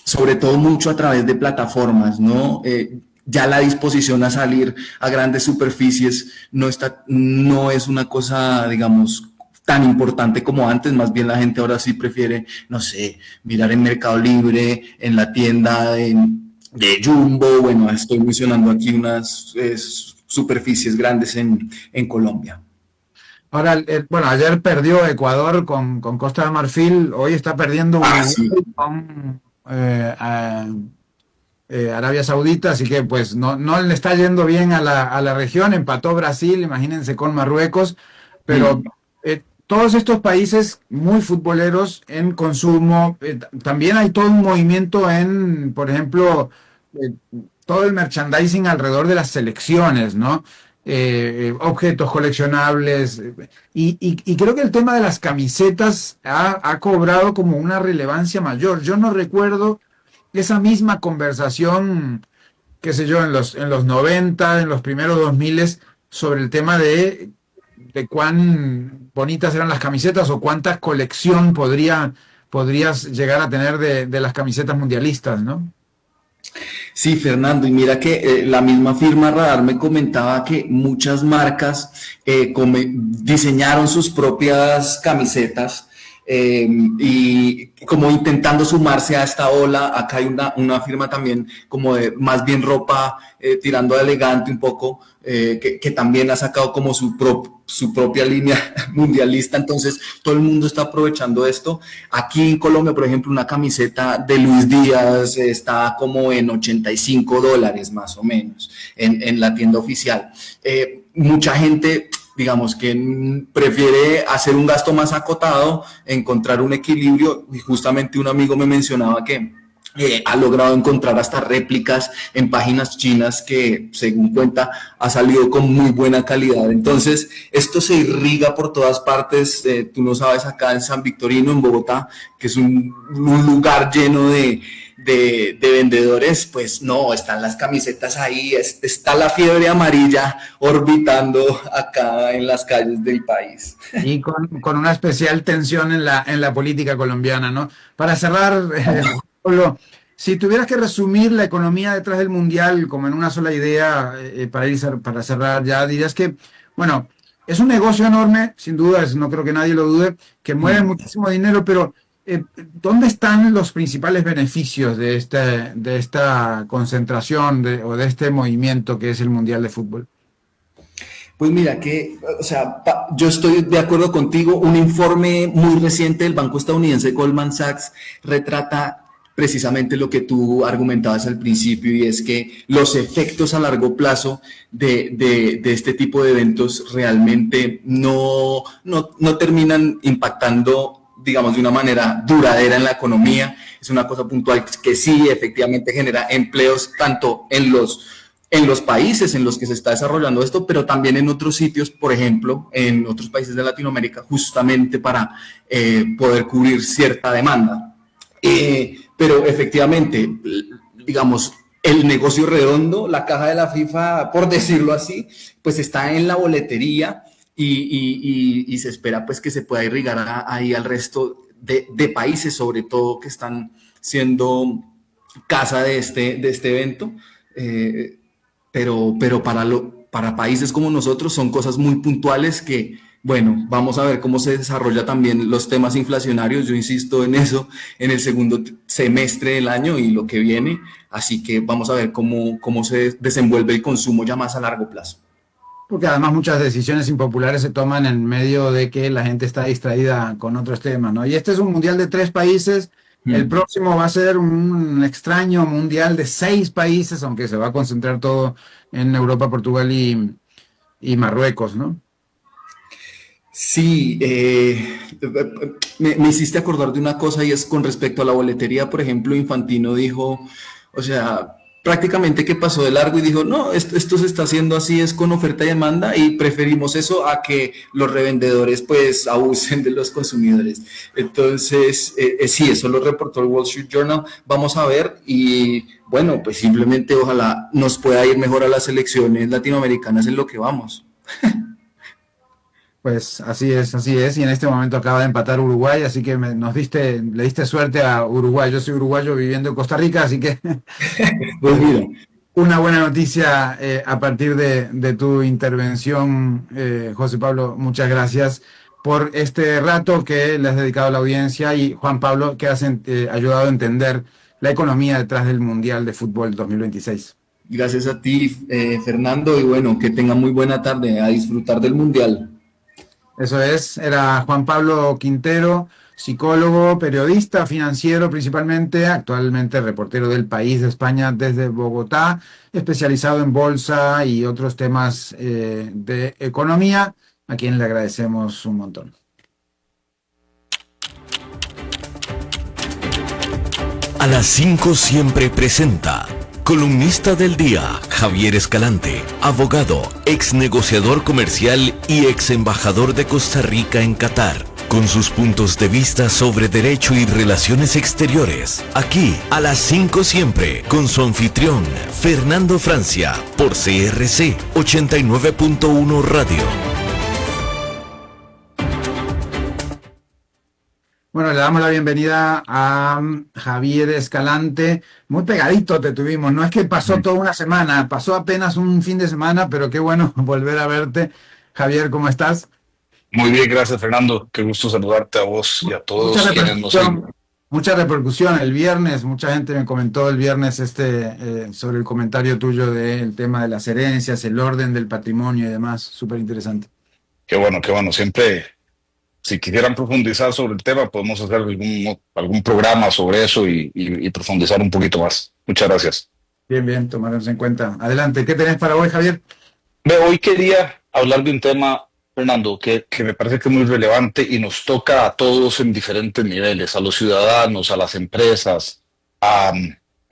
sobre todo mucho a través de plataformas, ¿no? Ya la disposición a salir a grandes superficies no es una cosa, digamos, tan importante como antes. Más bien la gente ahora sí prefiere, no sé, mirar en Mercado Libre, en la tienda de Jumbo. Bueno, estoy mencionando aquí unas superficies grandes en Colombia. Ahora, bueno, ayer perdió Ecuador con Costa de Marfil, hoy está perdiendo Sí. con Arabia Saudita, así que pues no le está yendo bien a la región. Empató Brasil, imagínense, con Marruecos, pero todos estos países muy futboleros en consumo, también hay todo un movimiento en, por ejemplo, todo el merchandising alrededor de las selecciones, ¿no? Objetos coleccionables, y creo que el tema de las camisetas ha cobrado como una relevancia mayor. Yo no recuerdo esa misma conversación, qué sé yo, en los 90, en los primeros 2000, sobre el tema de cuán bonitas eran las camisetas o cuánta colección podrías llegar a tener de las camisetas mundialistas, ¿no? Sí, Fernando, y mira que la misma firma Radar me comentaba que muchas marcas diseñaron sus propias camisetas y como intentando sumarse a esta ola. Acá hay una firma también como de más bien ropa tirando a elegante un poco, que también ha sacado como su propia línea mundialista. Entonces todo el mundo está aprovechando esto. Aquí en Colombia, por ejemplo, una camiseta de Luis Díaz está como en $85 más o menos en la tienda oficial. Mucha gente, digamos, que prefiere hacer un gasto más acotado, encontrar un equilibrio, y justamente un amigo me mencionaba que ha logrado encontrar hasta réplicas en páginas chinas que, según cuenta, ha salido con muy buena calidad. Entonces, esto se irriga por todas partes. Tú no sabes, acá en San Victorino, en Bogotá, que es un lugar lleno de vendedores, pues no, están las camisetas ahí, está la fiebre amarilla orbitando acá en las calles del país. Y con una especial tensión en la política colombiana, ¿no? Para cerrar, Pablo, si tuvieras que resumir la economía detrás del Mundial como en una sola idea, para cerrar ya, dirías que, bueno, es un negocio enorme, sin duda, no creo que nadie lo dude, que mueve muchísimo dinero, pero ¿dónde están los principales beneficios de esta concentración o de este movimiento que es el Mundial de Fútbol? Pues mira que, o sea, yo estoy de acuerdo contigo. Un informe muy reciente del banco estadounidense Goldman Sachs retrata precisamente lo que tú argumentabas al principio, y es que los efectos a largo plazo de este tipo de eventos realmente no terminan impactando, digamos, de una manera duradera en la economía. Es una cosa puntual que sí efectivamente genera empleos tanto en los países en los que se está desarrollando esto, pero también en otros sitios, por ejemplo, en otros países de Latinoamérica, justamente para poder cubrir cierta demanda. Pero efectivamente, digamos, el negocio redondo, la caja de la FIFA, por decirlo así, pues está en la boletería y se espera pues que se pueda irrigar ahí al resto de países, sobre todo que están siendo casa de este evento. Pero para países como nosotros son cosas muy puntuales que, bueno, vamos a ver cómo se desarrolla también los temas inflacionarios. Yo insisto en eso en el segundo semestre del año y lo que viene, así que vamos a ver cómo se desenvuelve el consumo ya más a largo plazo. Porque además muchas decisiones impopulares se toman en medio de que la gente está distraída con otros temas, ¿no? Y este es un mundial de 3 países. El próximo va a ser un extraño mundial de 6 países, aunque se va a concentrar todo en Europa, Portugal y Marruecos, ¿no? Sí, me hiciste acordar de una cosa, y es con respecto a la boletería. Por ejemplo, Infantino dijo, o sea, prácticamente que pasó de largo y dijo, no, esto se está haciendo así, es con oferta y demanda, y preferimos eso a que los revendedores pues abusen de los consumidores. Entonces, sí, eso lo reportó el Wall Street Journal. Vamos a ver, y bueno, pues simplemente ojalá nos pueda ir mejor a las elecciones latinoamericanas en lo que vamos. Pues así es, y en este momento acaba de empatar Uruguay, así que le diste suerte a Uruguay. Yo soy uruguayo viviendo en Costa Rica, así que Pues mira, una buena noticia a partir de tu intervención, José Pablo. Muchas gracias por este rato que le has dedicado a la audiencia, y Juan Pablo, que has ayudado a entender la economía detrás del Mundial de Fútbol 2026. gracias a ti, Fernando, y bueno, que tenga muy buena tarde, a disfrutar del Mundial. Eso era Juan Pablo Quintero, psicólogo, periodista, financiero principalmente, actualmente reportero del País de España desde Bogotá, especializado en bolsa y otros temas de economía, a quien le agradecemos un montón. A las 5 siempre presenta columnista del día, Javier Escalante, abogado, ex negociador comercial y ex embajador de Costa Rica en Qatar, con sus puntos de vista sobre derecho y relaciones exteriores. Aquí, a las 5 siempre, con su anfitrión, Fernando Francia, por CRC 89.1 Radio. Bueno, le damos la bienvenida a Javier Escalante. Muy pegadito te tuvimos. No es que pasó toda una semana, pasó apenas un fin de semana, pero qué bueno volver a verte. Javier, ¿cómo estás? Muy bien, gracias Fernando. Qué gusto saludarte a vos y a todos quienes nos siguen. Mucha repercusión el viernes. Mucha gente me comentó el viernes sobre el comentario tuyo del tema de las herencias, el orden del patrimonio y demás. Súper interesante. Qué bueno, qué bueno. Siempre, si quisieran profundizar sobre el tema, podemos hacer algún programa sobre eso y profundizar un poquito más. Muchas gracias. Bien, tomaremos en cuenta. Adelante, ¿qué tenés para hoy, Javier? Hoy quería hablar de un tema, Fernando, que me parece que es muy relevante y nos toca a todos en diferentes niveles, a los ciudadanos, a las empresas, a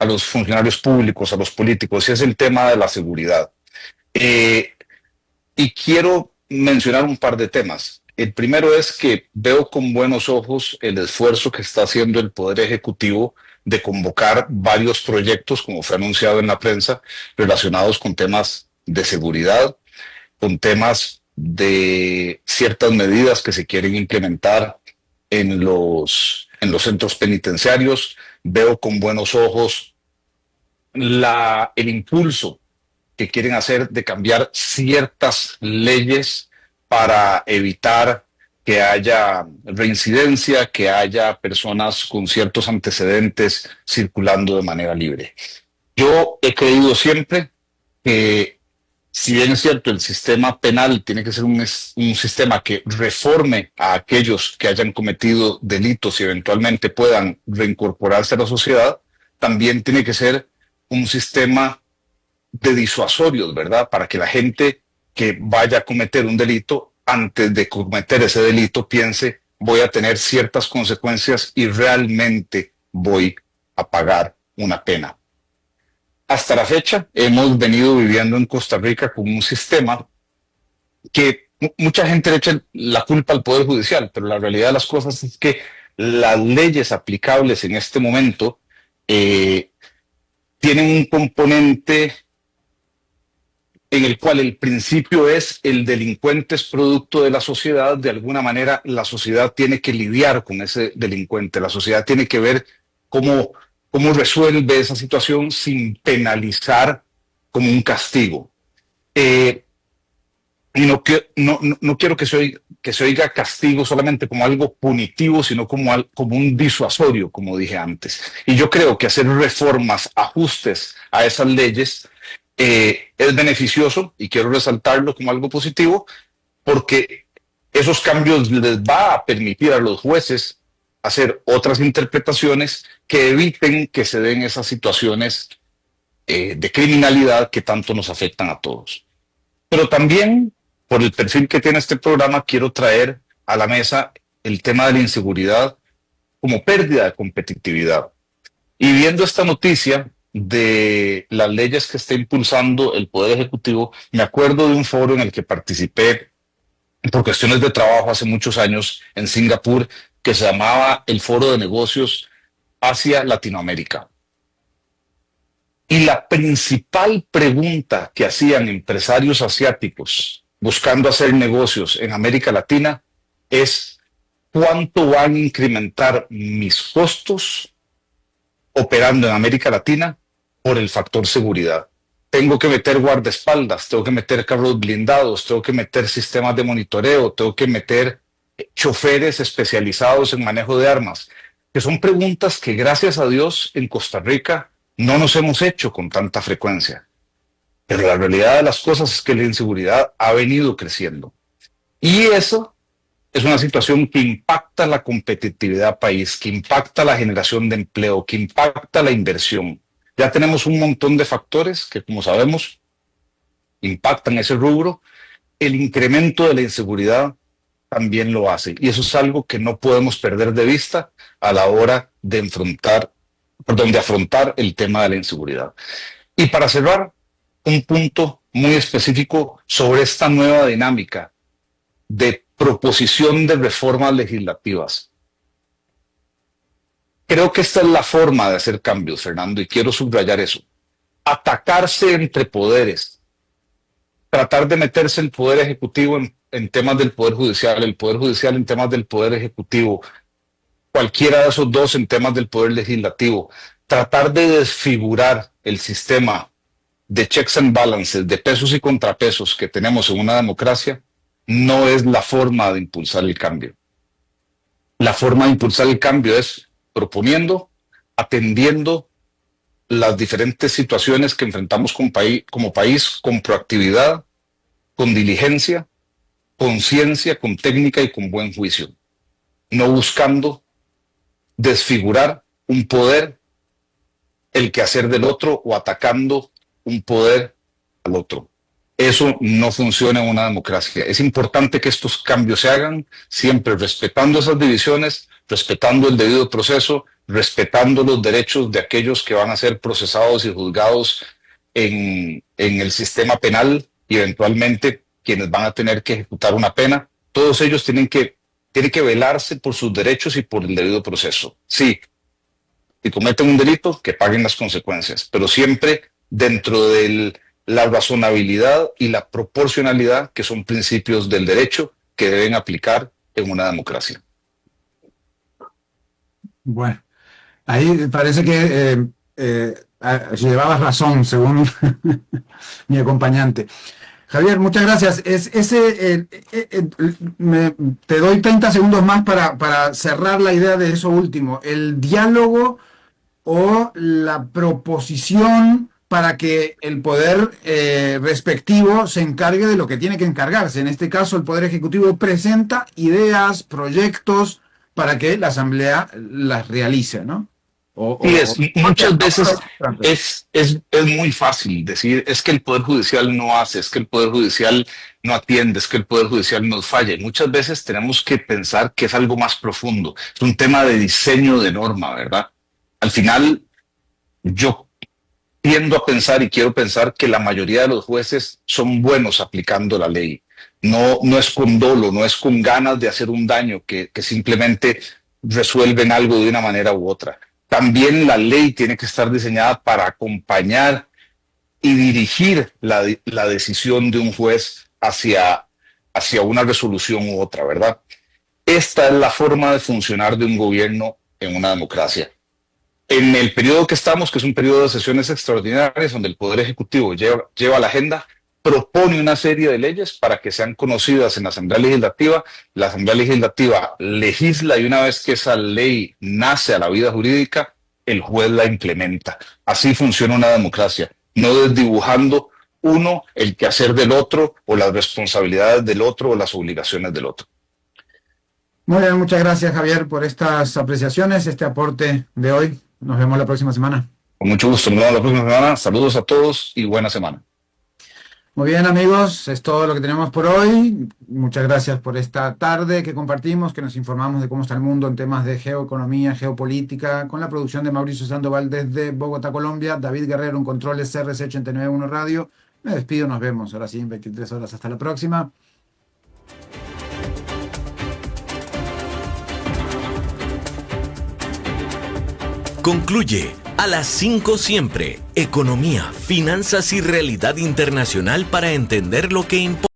los funcionarios públicos, a los políticos, y es el tema de la seguridad. Y quiero mencionar un par de temas. El primero es que veo con buenos ojos el esfuerzo que está haciendo el Poder Ejecutivo de convocar varios proyectos, como fue anunciado en la prensa, relacionados con temas de seguridad, con temas de ciertas medidas que se quieren implementar en los centros penitenciarios. Veo con buenos ojos el impulso que quieren hacer de cambiar ciertas leyes para evitar que haya reincidencia, que haya personas con ciertos antecedentes circulando de manera libre. Yo he creído siempre que, si bien es cierto, el sistema penal tiene que ser un sistema que reforme a aquellos que hayan cometido delitos y eventualmente puedan reincorporarse a la sociedad, también tiene que ser un sistema de disuasorios, ¿verdad? Para que la gente que vaya a cometer un delito, antes de cometer ese delito, piense, voy a tener ciertas consecuencias y realmente voy a pagar una pena. Hasta la fecha hemos venido viviendo en Costa Rica con un sistema que mucha gente le echa la culpa al Poder Judicial, pero la realidad de las cosas es que las leyes aplicables en este momento tienen un componente en el cual el principio es el delincuente es producto de la sociedad. De alguna manera la sociedad tiene que lidiar con ese delincuente, la sociedad tiene que ver cómo resuelve esa situación sin penalizar como un castigo. Y no quiero que se oiga castigo solamente como algo punitivo, sino como un disuasorio, como dije antes. Y yo creo que hacer reformas, ajustes a esas leyes es beneficioso, y quiero resaltarlo como algo positivo, porque esos cambios les va a permitir a los jueces hacer otras interpretaciones que eviten que se den esas situaciones de criminalidad que tanto nos afectan a todos. Pero también, por el perfil que tiene este programa, quiero traer a la mesa el tema de la inseguridad como pérdida de competitividad. Y viendo esta noticia de las leyes que está impulsando el Poder Ejecutivo, me acuerdo de un foro en el que participé por cuestiones de trabajo hace muchos años en Singapur, que se llamaba el Foro de Negocios Asia-Latinoamérica. Y la principal pregunta que hacían empresarios asiáticos buscando hacer negocios en América Latina es: ¿cuánto van a incrementar mis costos operando en América Latina por el factor seguridad? Tengo que meter guardaespaldas, tengo que meter carros blindados, tengo que meter sistemas de monitoreo, tengo que meter choferes especializados en manejo de armas, que son preguntas que, gracias a Dios, en Costa Rica no nos hemos hecho con tanta frecuencia. Pero la realidad de las cosas es que la inseguridad ha venido creciendo. Y eso es una situación que impacta la competitividad país, que impacta la generación de empleo, que impacta la inversión. Ya tenemos un montón de factores que, como sabemos, impactan ese rubro. El incremento de la inseguridad también lo hace. Y eso es algo que no podemos perder de vista a la hora de afrontar el tema de la inseguridad. Y para cerrar, un punto muy específico sobre esta nueva dinámica de proposición de reformas legislativas. Creo que esta es la forma de hacer cambios, Fernando, y quiero subrayar eso. Atacarse entre poderes, tratar de meterse el Poder Ejecutivo en temas del Poder Judicial, el Poder Judicial en temas del Poder Ejecutivo, cualquiera de esos dos en temas del Poder Legislativo, tratar de desfigurar el sistema de checks and balances, de pesos y contrapesos que tenemos en una democracia, no es la forma de impulsar el cambio. La forma de impulsar el cambio es proponiendo, atendiendo las diferentes situaciones que enfrentamos como país, con proactividad, con diligencia, con ciencia, con técnica y con buen juicio. No buscando desfigurar un poder, el quehacer del otro, o atacando un poder al otro. Eso no funciona en una democracia. Es importante que estos cambios se hagan siempre respetando esas divisiones, respetando el debido proceso, respetando los derechos de aquellos que van a ser procesados y juzgados en el sistema penal, y eventualmente quienes van a tener que ejecutar una pena. Todos ellos tienen que velarse por sus derechos y por el debido proceso. Sí, si cometen un delito, que paguen las consecuencias, pero siempre dentro de la razonabilidad y la proporcionalidad, que son principios del derecho que deben aplicar en una democracia. Bueno, ahí parece que llevabas razón, según mi acompañante. Javier, muchas gracias. Te doy 30 segundos más para cerrar la idea de eso último. El diálogo o la proposición para que el poder respectivo se encargue de lo que tiene que encargarse. En este caso, el Poder Ejecutivo presenta ideas, proyectos para que la Asamblea las realice, ¿no? Muchas veces es muy fácil decir, es que el Poder Judicial no hace, es que el Poder Judicial no atiende, es que el Poder Judicial nos falla. Y muchas veces tenemos que pensar que es algo más profundo, es un tema de diseño de norma, ¿verdad? Al final, yo tiendo a pensar y quiero pensar que la mayoría de los jueces son buenos aplicando la ley. No es con dolo, no es con ganas de hacer un daño, que simplemente resuelven algo de una manera u otra. También la ley tiene que estar diseñada para acompañar y dirigir la decisión de un juez hacia una resolución u otra, ¿verdad? Esta es la forma de funcionar de un gobierno en una democracia. En el periodo que estamos, que es un periodo de sesiones extraordinarias, donde el Poder Ejecutivo lleva la agenda, propone una serie de leyes para que sean conocidas en la Asamblea Legislativa. La Asamblea Legislativa legisla y una vez que esa ley nace a la vida jurídica, el juez la implementa. Así funciona una democracia, no desdibujando uno el quehacer del otro o las responsabilidades del otro o las obligaciones del otro. Muy bien, muchas gracias, Javier, por estas apreciaciones, este aporte de hoy. Nos vemos la próxima semana. Con mucho gusto, nos vemos la próxima semana. Saludos a todos y buena semana. Muy bien, amigos, es todo lo que tenemos por hoy. Muchas gracias por esta tarde que compartimos, que nos informamos de cómo está el mundo en temas de geoeconomía, geopolítica, con la producción de Mauricio Sandoval desde Bogotá, Colombia, David Guerrero en controles CRC 891 Radio. Me despido, nos vemos ahora sí en 23 horas. Hasta la próxima. Concluye a las 5 siempre, economía, finanzas y realidad internacional para entender lo que importa.